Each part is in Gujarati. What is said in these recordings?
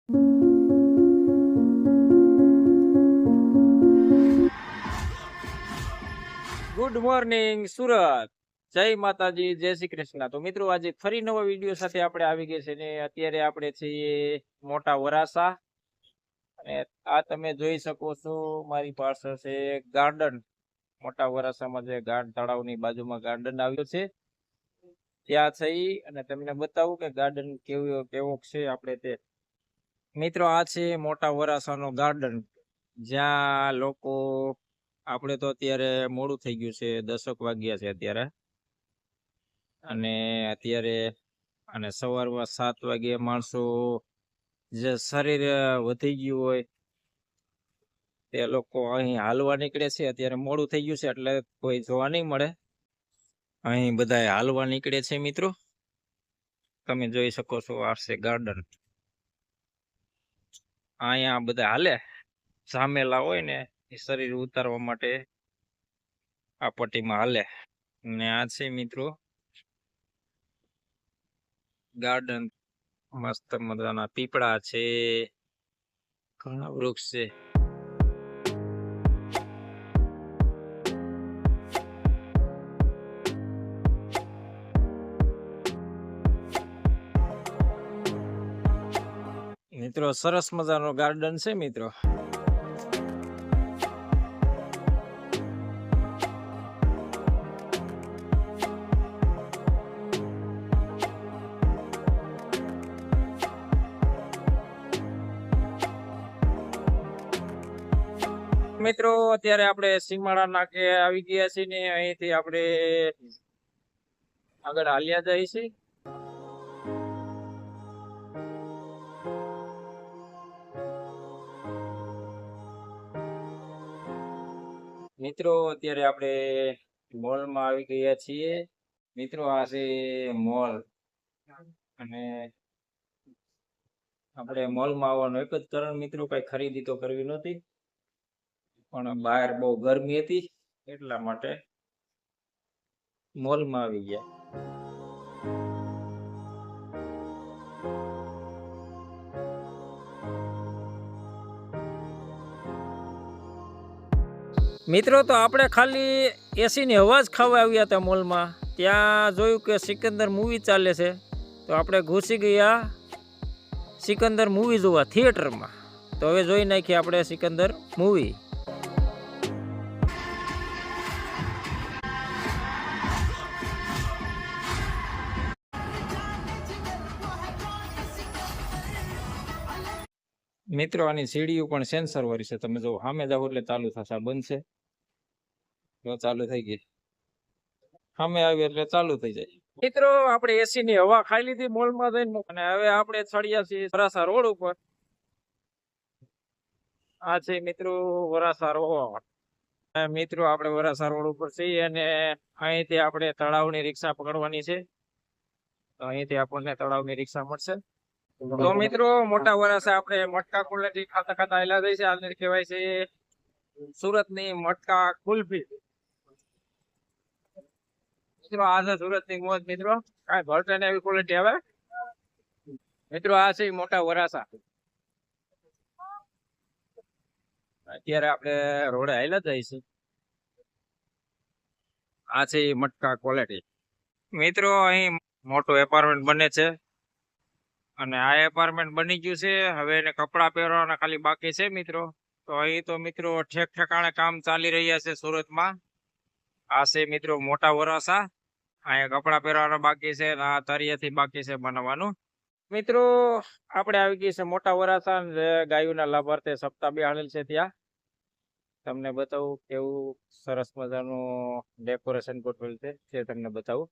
ગુડ મોર્નિંગ સુરત, જય માતાજી, જય શ્રી કૃષ્ણ। તો મિત્રો આજે ફરી નવા વિડીયો સાથે આપણે આવી ગયા છે ને અત્યારે આપણે છીએ મોટા વરાસા અને આ તમે જોઈ શકો છો મારી પાસે છે ગાર્ડન। મોટા વરાસામાં જે ગાર્ડ તળાવની બાજુમાં ગાર્ડન આવ્યું છે ત્યાં થઈ અને તમને બતાવું કે ગાર્ડન કેવો છે આપણે તે। મિત્રો આ છે મોટા વરાસાનો ગાર્ડન જ્યાં લોકો આપણે તો અત્યારે મોડું થઈ ગયું છે, 10 વાગ્યા છે અત્યારે અને સવારમાં 7 વાગે માણસો જે શરીર વધી ગયું હોય તે લોકો અહીં હાલવા નીકળે છે। અત્યારે મોડું થઈ ગયું છે એટલે કોઈ જોવા નહીં મળે, અહીં બધા હાલવા નીકળે છે। મિત્રો તમે જોઈ શકો છો આ છે ગાર્ડન, અહીંયા બધા હાલે, જામેલા હોય ને એ શરીર ઉતારવા માટે આ પટ્ટીમાં હાલે ને આ છે મિત્રો ગાર્ડન। મસ્ત મજાના પીપળા છે, ઘણા વૃક્ષ છે। મિત્રો સરસ મજાનો ગાર્ડન છે મિત્રો। મિત્રો અત્યારે આપણે સીમાડા નાકે આવી ગયા છીએ ને અહીંથી આપણે આગળ હાલ્યા જાય છે। મિત્રો અત્યારે આપણે મોલમાં આવી ગયા છીએ। મિત્રો આ છે મોલ અને આપણે મોલમાં આવવાનું એક જ કારણ મિત્રો, કઈ ખરીદી તો કરવી નહોતી પણ બહાર બહુ ગરમી હતી એટલા માટે મોલમાં આવી ગયા। મિત્રો તો આપણે ખાલી એસીની હવા જ ખાવા આવ્યા હતા મોલમાં, ત્યાં જોયું કે સિકંદર મૂવી ચાલે છે તો આપણે ઘૂસી ગયા સિકંદર મૂવી જોવા થિયેટરમાં। તો હવે જોઈ નાખીએ આપણે સિકંદર મૂવી। મિત્રો આની સીડીઓ પણ સેન્સર વાળી છે, તમે જો સામે જાવ એટલે ચાલુ થશે, બંધ છે તો ચાલુ થઈ ગઈ, સામે આવી એટલે ચાલુ થઈ જાય। મિત્રો આપણે એસી ની હવા ખાઈ લીધી મોલમાં જઈને અને હવે આપણે ચડ્યા છીએ વરાસા રોડ ઉપર। આ છે મિત્રો વરાસા રોડ। મિત્રો આપણે વરાસા રોડ ઉપર છીએ અને અહીંથી આપણે તળાવની રિક્ષા પકડવાની છે, તો અહીંથી આપણને તળાવની રિક્ષા મળશે। તો મિત્રો મોટા વરાસા આપણે મટકા કુલ્ફી ખાતા ખાતા આયલા જાય છે, આને કહેવાય છે સુરતની મટકા કુલ્ફી। મિત્રો આ છે સુરતની મોજ મિત્રો, કાંઈ ભરતે ને એવી ક્વોલિટી આવે। મિત્રો આ છે મોટા વરાસા। અત્યારે આપણે રોડે આયલા જાય છે, આ છે મટકા ક્વોલિટી। મિત્રો અહીં મોટું એપાર્ટમેન્ટ બને છે અને આ એપાર્ટમેન્ટ બની ગયું છે, હવે એને કપડા પહેરવાના ખાલી બાકી છે મિત્રો। તો અહીં તો મિત્રો ઠેક ઠેકાણે કામ ચાલી રહ્યા છે સુરતમાં। આ છે મિત્રો મોટા વરાસા, અહીંયા કપડા પહેરવાના બાકી છે, આ તરિયાથી બાકી છે બનાવવાનું। મિત્રો આપણે આવી ગઈ છે મોટા વરાસા, ગાયોના લાભાર્થે સપ્તાહ બેહાડેલ છે ત્યાં, તમને બતાવું કેવું સરસ મજાનું ડેકોરેશન ગોઠવેલ છે તે તમને બતાવું।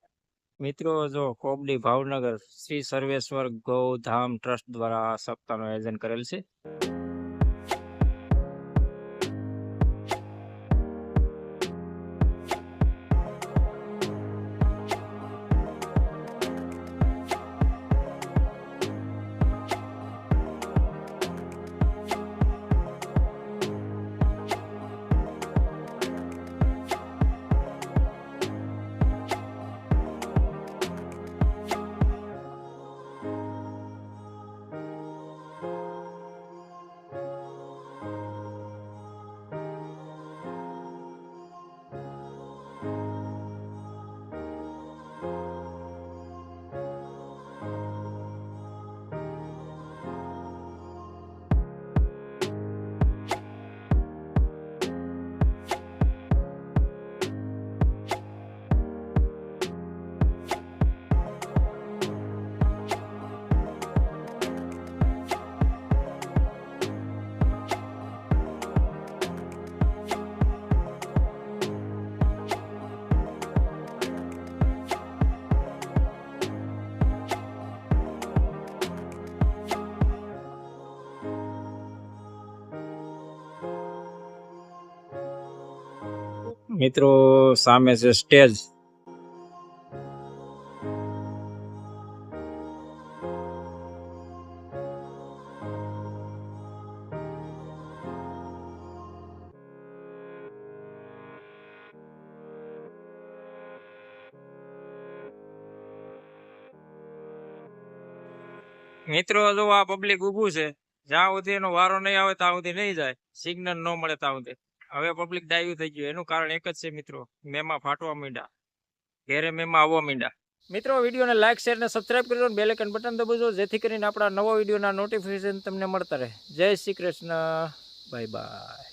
મિત્રો જો કોબડી ભાવનગર શ્રી સર્વેશ્વર ગૌધામ ટ્રસ્ટ દ્વારા સપ્તાહનું આયોજન કરેલ છે। મિત્રો સામે છે સ્ટેજ. મિત્રો જો આ પબ્લિક ઊભું છે, જ્યાં સુધી એનો વારો નહીં આવે ત્યાં સુધી નહીં જાય, સિગ્નલ ન મળે ત્યાં સુધી. હવે પબ્લિક ડાયવી થઈ ગયું. એનું કારણ એક જ છે મિત્રો, મેમાં ફાટવા માંડ્યા, ઘેરે મેમાં આવવા માંડ્યા. મિત્રો વિડીયોને લાઈક શેર ને સબસ્ક્રાઇબ કરી દો, બેલ આઇકન બટન દબાવજો, જેથી કરીને આપણા નવા વિડીયોના નોટિફિકેશન તમને મળતા રહે. જય શ્રી કૃષ્ણ, બાય બાય.